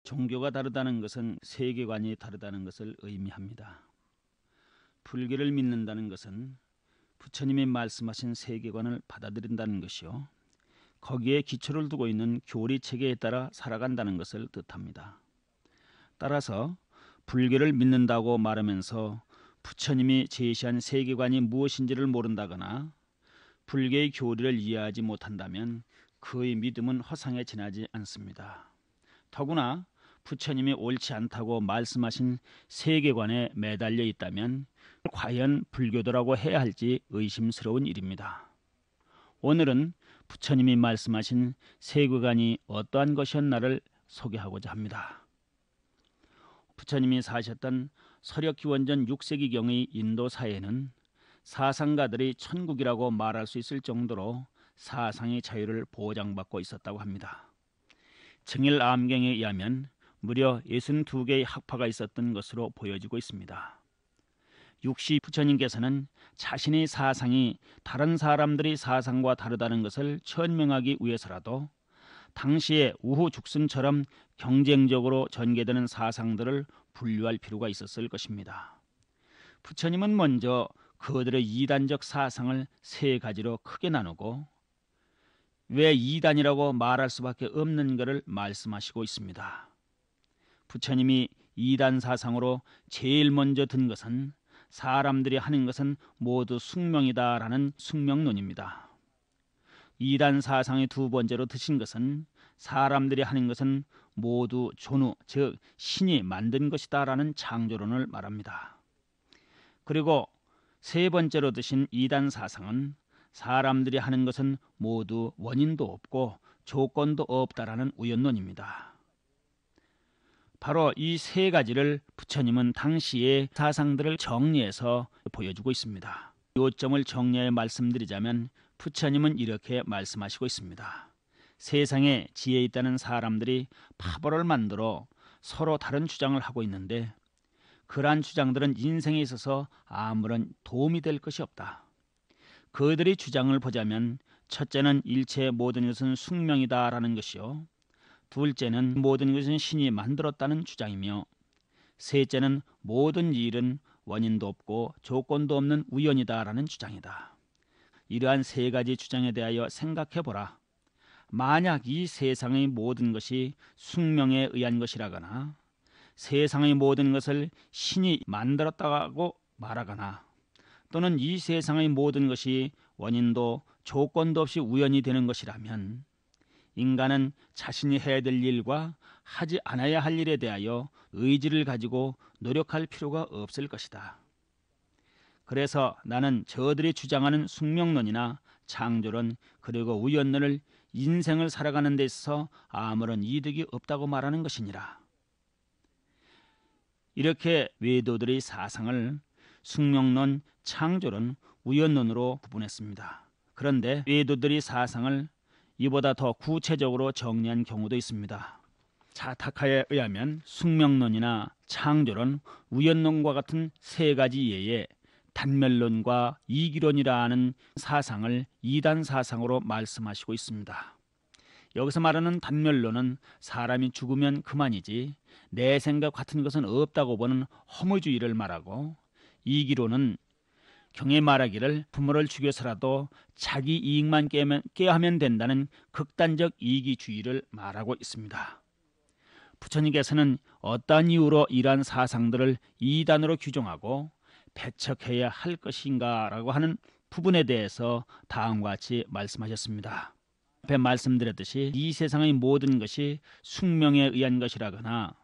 종교가 다르다는 것은 세계관이 다르다는 것을 의미합니다. 불교를 믿는다는 것은 부처님이 말씀하신 세계관을 받아들인다는 것이요, 거기에 기초를 두고 있는 교리체계에 따라 살아간다는 것을 뜻합니다. 따라서 불교를 믿는다고 말하면서 부처님이 제시한 세계관이 무엇인지를 모른다거나 불교의 교리를 이해하지 못한다면 그의 믿음은 허상에 지나지 않습니다. 더구나 부처님이 옳지 않다고 말씀하신 세계관에 매달려 있다면 과연 불교도라고 해야 할지 의심스러운 일입니다. 오늘은 부처님이 말씀하신 세계관이 어떠한 것이었나를 소개하고자 합니다. 부처님이 사셨던 서력기원전 6세기경의 인도 사회는 사상가들이 천국이라고 말할 수 있을 정도로 사상의 자유를 보장받고 있었다고 합니다. 증일암경에 의하면 무려 62개의 학파가 있었던 것으로 보여지고 있습니다. 육시 부처님께서는 자신의 사상이 다른 사람들의 사상과 다르다는 것을 천명하기 위해서라도 당시에 우후 죽순처럼 경쟁적으로 전개되는 사상들을 분류할 필요가 있었을 것입니다. 부처님은 먼저 그들의 이단적 사상을 세 가지로 크게 나누고 왜 이단이라고 말할 수밖에 없는 것을 말씀하시고 있습니다. 부처님이 이단 사상으로 제일 먼저 든 것은 사람들이 하는 것은 모두 숙명이다라는 숙명론입니다. 이단 사상의 두 번째로 드신 것은 사람들이 하는 것은 모두 존우, 즉 신이 만든 것이다라는 창조론을 말합니다. 그리고 세 번째로 드신 이단 사상은 사람들이 하는 것은 모두 원인도 없고 조건도 없다라는 우연론입니다. 바로 이 세 가지를 부처님은 당시의 사상들을 정리해서 보여주고 있습니다. 요점을 정리해 말씀드리자면 부처님은 이렇게 말씀하시고 있습니다. 세상에 지혜 있다는 사람들이 파벌을 만들어 서로 다른 주장을 하고 있는데 그러한 주장들은 인생에 있어서 아무런 도움이 될 것이 없다. 그들의 주장을 보자면 첫째는 일체의 모든 것은 숙명이다라는 것이요, 둘째는 모든 것은 신이 만들었다는 주장이며 셋째는 모든 일은 원인도 없고 조건도 없는 우연이다라는 주장이다. 이러한 세 가지 주장에 대하여 생각해보라. 만약 이 세상의 모든 것이 숙명에 의한 것이라거나 세상의 모든 것을 신이 만들었다고 말하거나 또는 이 세상의 모든 것이 원인도 조건도 없이 우연이 되는 것이라면 인간은 자신이 해야 될 일과 하지 않아야 할 일에 대하여 의지를 가지고 노력할 필요가 없을 것이다. 그래서 나는 저들이 주장하는 숙명론이나 창조론 그리고 우연론을 인생을 살아가는 데 있어서 아무런 이득이 없다고 말하는 것이니라. 이렇게 외도들의 사상을 숙명론, 창조론, 우연론으로 구분했습니다. 그런데 외도들의 사상을 이보다 더 구체적으로 정리한 경우도 있습니다. 자타카에 의하면 숙명론이나 창조론, 우연론과 같은 세 가지 예에 단멸론과 이기론이라 하는 사상을 이단 사상으로 말씀하시고 있습니다. 여기서 말하는 단멸론은 사람이 죽으면 그만이지 내 생각 같은 것은 없다고 보는 허무주의를 말하고, 이기론은 경에 말하기를 부모를 죽여서라도 자기 이익만 꾀하면 된다는 극단적 이기주의를 말하고 있습니다. 부처님께서는 어떠한 이유로 이러한 사상들을 이단으로 규정하고 배척해야 할 것인가라고 하는 부분에 대해서 다음과 같이 말씀하셨습니다. 앞에 말씀드렸듯이 이 세상의 모든 것이 숙명에 의한 것이라거나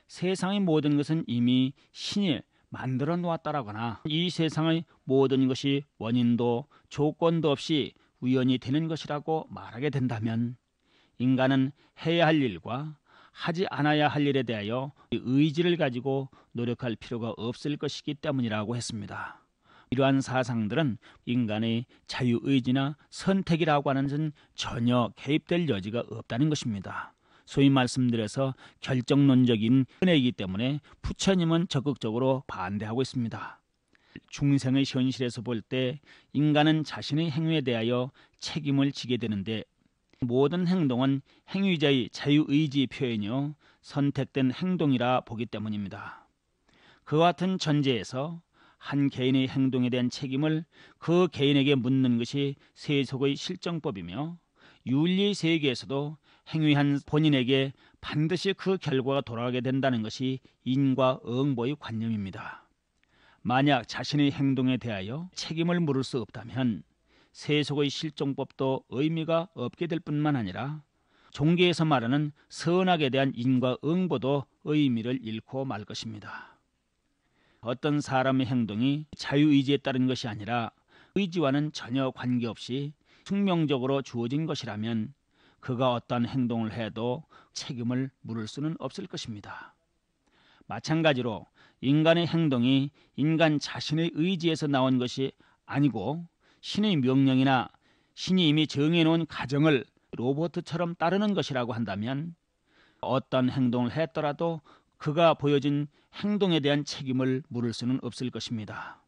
세상의 모든 것은 이미 신이 만들어 놓았다라거나 이 세상의 모든 것이 원인도 조건도 없이 우연이 되는 것이라고 말하게 된다면 인간은 해야 할 일과 하지 않아야 할 일에 대하여 의지를 가지고 노력할 필요가 없을 것이기 때문이라고 했습니다. 이러한 사상들은 인간의 자유의지나 선택이라고 하는 것은 전혀 개입될 여지가 없다는 것입니다. 소위 말씀드려서 결정론적인 은혜이기 때문에 부처님은 적극적으로 반대하고 있습니다. 중생의 현실에서 볼 때 인간은 자신의 행위에 대하여 책임을 지게 되는데 모든 행동은 행위자의 자유의지 표현이요 선택된 행동이라 보기 때문입니다. 그와 같은 전제에서 한 개인의 행동에 대한 책임을 그 개인에게 묻는 것이 세속의 실정법이며 윤리 세계에서도 행위한 본인에게 반드시 그 결과가 돌아가게 된다는 것이 인과응보의 관념입니다. 만약 자신의 행동에 대하여 책임을 물을 수 없다면 세속의 실정법도 의미가 없게 될 뿐만 아니라 종교에서 말하는 선악에 대한 인과응보도 의미를 잃고 말 것입니다. 어떤 사람의 행동이 자유의지에 따른 것이 아니라 의지와는 전혀 관계없이 숙명적으로 주어진 것이라면 그가 어떤 행동을 해도 책임을 물을 수는 없을 것입니다. 마찬가지로 인간의 행동이 인간 자신의 의지에서 나온 것이 아니고 신의 명령이나 신이 이미 정해놓은 가정을 로봇처럼 따르는 것이라고 한다면 어떤 행동을 했더라도 그가 보여준 행동에 대한 책임을 물을 수는 없을 것입니다.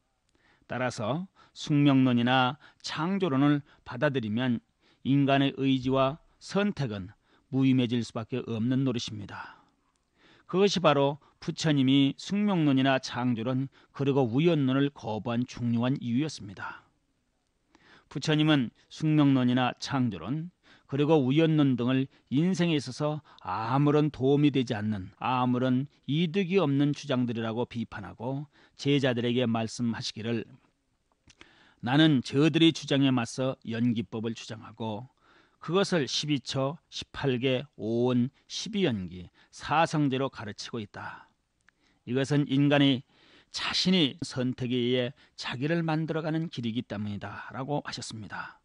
따라서 숙명론이나 창조론을 받아들이면 인간의 의지와 선택은 무의미해질 수밖에 없는 노릇입니다. 그것이 바로 부처님이 숙명론이나 창조론 그리고 우연론을 거부한 중요한 이유였습니다. 부처님은 숙명론이나 창조론 그리고 우연론 등을 인생에 있어서 아무런 도움이 되지 않는 아무런 이득이 없는 주장들이라고 비판하고 제자들에게 말씀하시기를 나는 저들의 주장에 맞서 연기법을 주장하고 그것을 12처, 18계, 5온, 12연기, 사성제로 가르치고 있다. 이것은 인간이 자신이 선택에 의해 자기를 만들어가는 길이기 때문이다 라고 하셨습니다.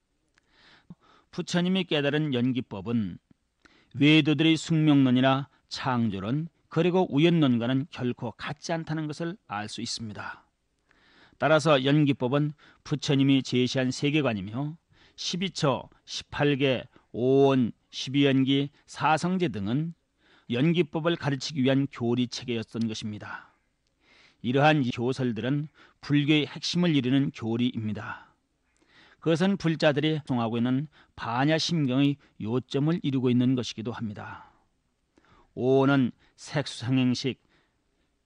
부처님이 깨달은 연기법은 외도들의 숙명론이나 창조론 그리고 우연론과는 결코 같지 않다는 것을 알 수 있습니다. 따라서 연기법은 부처님이 제시한 세계관이며 12처, 18계, 5온, 12연기, 사성제 등은 연기법을 가르치기 위한 교리체계였던 것입니다. 이러한 교설들은 불교의 핵심을 이루는 교리입니다. 그것은 불자들이 통하고 있는 반야심경의 요점을 이루고 있는 것이기도 합니다. 5는 색수상행식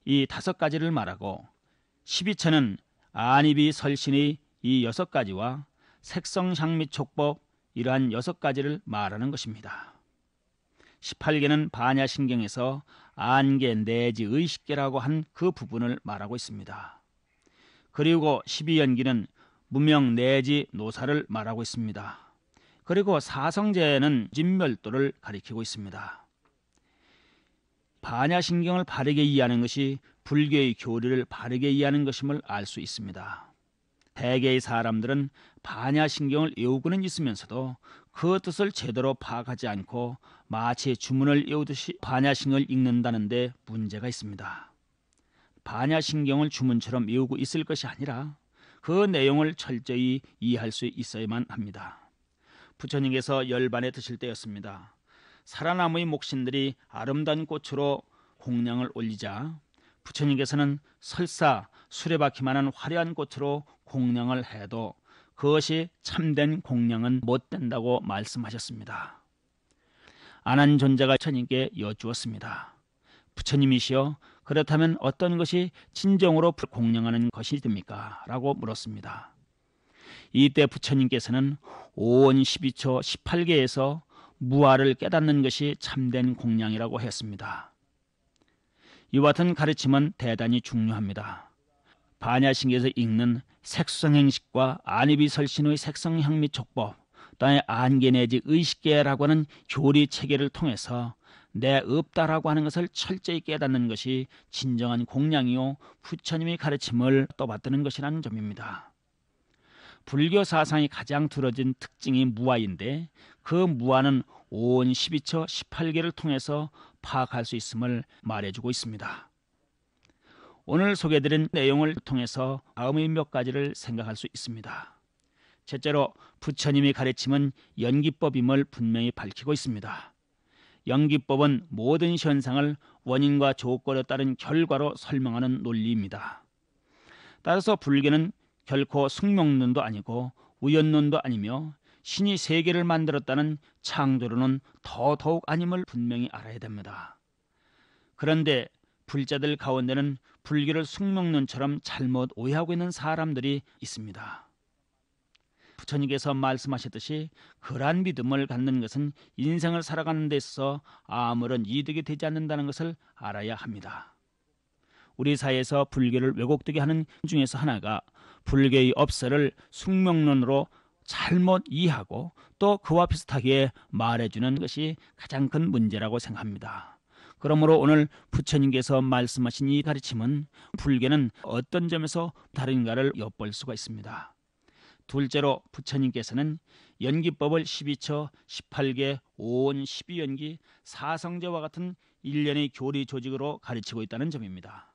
이 5가지를 말하고 12처는 안입이 설신의 이 6가지와 색성향미촉법 이러한 6가지를 말하는 것입니다. 18개는 반야신경에서 안계 내지 의식계라고 한 그 부분을 말하고 있습니다. 그리고 12연기는 무명 내지 노사를 말하고 있습니다. 그리고 사성제는 진멸도를 가리키고 있습니다. 반야신경을 바르게 이해하는 것이 불교의 교리를 바르게 이해하는 것임을 알 수 있습니다. 대개의 사람들은 반야신경을 외우고는 있으면서도 그 뜻을 제대로 파악하지 않고 마치 주문을 외우듯이 반야신경을 읽는다는 데 문제가 있습니다. 반야신경을 주문처럼 외우고 있을 것이 아니라 그 내용을 철저히 이해할 수 있어야만 합니다. 부처님께서 열반에 드실 때였습니다. 살아나무의 목신들이 아름다운 꽃으로 공양을 올리자 부처님께서는 설사 수레바퀴만한 화려한 꽃으로 공양을 해도 그것이 참된 공양은 못 된다고 말씀하셨습니다. 안한 존자가 부처님께 여쭈었습니다. 부처님이시여 그렇다면 어떤 것이 진정으로 공양하는 것이 됩니까? 라고 물었습니다. 이때 부처님께서는 5원 12초 18개에서 무아를 깨닫는 것이 참된 공양이라고 했습니다. 이와 같은 가르침은 대단히 중요합니다. 반야신경에서 읽는 색성행식과 안입이설신의 색성향미촉법, 또한 안계 내지 의식계라고 하는 교리체계를 통해서 내 없다라고 하는 것을 철저히 깨닫는 것이 진정한 공양이요 부처님의 가르침을 떠받드는 것이라는 점입니다. 불교 사상이 가장 두려진 특징이 무아인데 그 무아는 5원 12처 18개를 통해서 파악할 수 있음을 말해주고 있습니다. 오늘 소개해드린 내용을 통해서 다음의 몇 가지를 생각할 수 있습니다. 첫째로 부처님의 가르침은 연기법임을 분명히 밝히고 있습니다. 연기법은 모든 현상을 원인과 조건에 따른 결과로 설명하는 논리입니다. 따라서 불교는 결코 숙명론도 아니고 우연론도 아니며 신이 세계를 만들었다는 창조론은 더더욱 아님을 분명히 알아야 됩니다. 그런데 불자들 가운데는 불교를 숙명론처럼 잘못 오해하고 있는 사람들이 있습니다. 부처님께서 말씀하셨듯이 그러한 믿음을 갖는 것은 인생을 살아가는 데 있어서 아무런 이득이 되지 않는다는 것을 알아야 합니다. 우리 사회에서 불교를 왜곡되게 하는 중에서 하나가 불교의 업설을 숙명론으로 잘못 이해하고 또 그와 비슷하게 말해주는 것이 가장 큰 문제라고 생각합니다. 그러므로 오늘 부처님께서 말씀하신 이 가르침은 불교는 어떤 점에서 다른가를 엿볼 수가 있습니다. 둘째로 부처님께서는 연기법을 12처, 18개, 5온, 12연기, 사성제와 같은 일련의 교리 조직으로 가르치고 있다는 점입니다.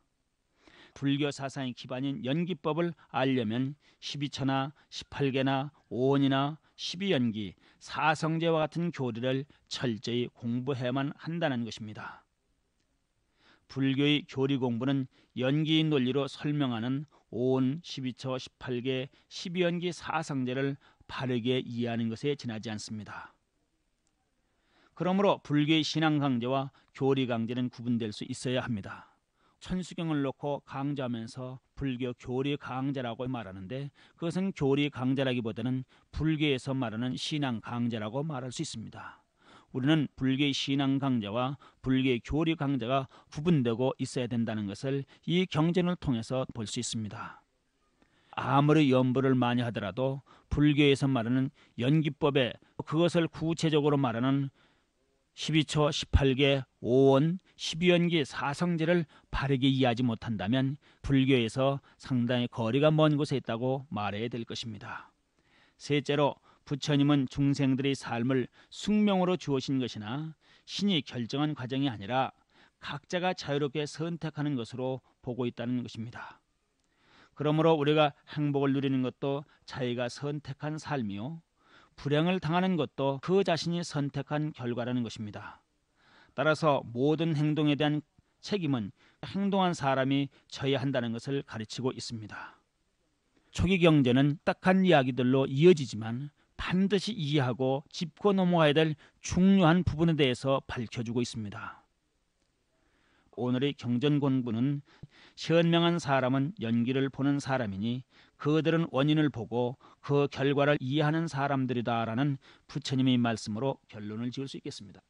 불교 사상의 기반인 연기법을 알려면 12처나 18개나 5원이나 12연기, 사성제와 같은 교리를 철저히 공부해야만 한다는 것입니다. 불교의 교리 공부는 연기의 논리로 설명하는 5원, 12처, 18개, 12연기, 사성제를 바르게 이해하는 것에 지나지 않습니다. 그러므로 불교의 신앙 강제와 교리 강제는 구분될 수 있어야 합니다. 천수경을 놓고 강조하면서 불교 교리 강제라고 말하는데 그것은 교리 강제라기보다는 불교에서 말하는 신앙 강제라고 말할 수 있습니다. 우리는 불교의 신앙 강제와 불교의 교리 강제가 구분되고 있어야 된다는 것을 이 경전을 통해서 볼 수 있습니다. 아무리 연부를 많이 하더라도 불교에서 말하는 연기법에 그것을 구체적으로 말하는 12처, 18개, 5원, 12연기, 사성제를 바르게 이해하지 못한다면 불교에서 상당히 거리가 먼 곳에 있다고 말해야 될 것입니다. 셋째로 부처님은 중생들의 삶을 숙명으로 주어신 것이나 신이 결정한 과정이 아니라 각자가 자유롭게 선택하는 것으로 보고 있다는 것입니다. 그러므로 우리가 행복을 누리는 것도 자기가 선택한 삶이요, 불행을 당하는 것도 그 자신이 선택한 결과라는 것입니다. 따라서 모든 행동에 대한 책임은 행동한 사람이 져야 한다는 것을 가르치고 있습니다. 초기 경제는 딱한 이야기들로 이어지지만 반드시 이해하고 짚고 넘어가야 될 중요한 부분에 대해서 밝혀주고 있습니다. 오늘의 경전 공부는 현명한 사람은 연기를 보는 사람이니 그들은 원인을 보고 그 결과를 이해하는 사람들이다라는 부처님의 말씀으로 결론을 지을 수 있겠습니다.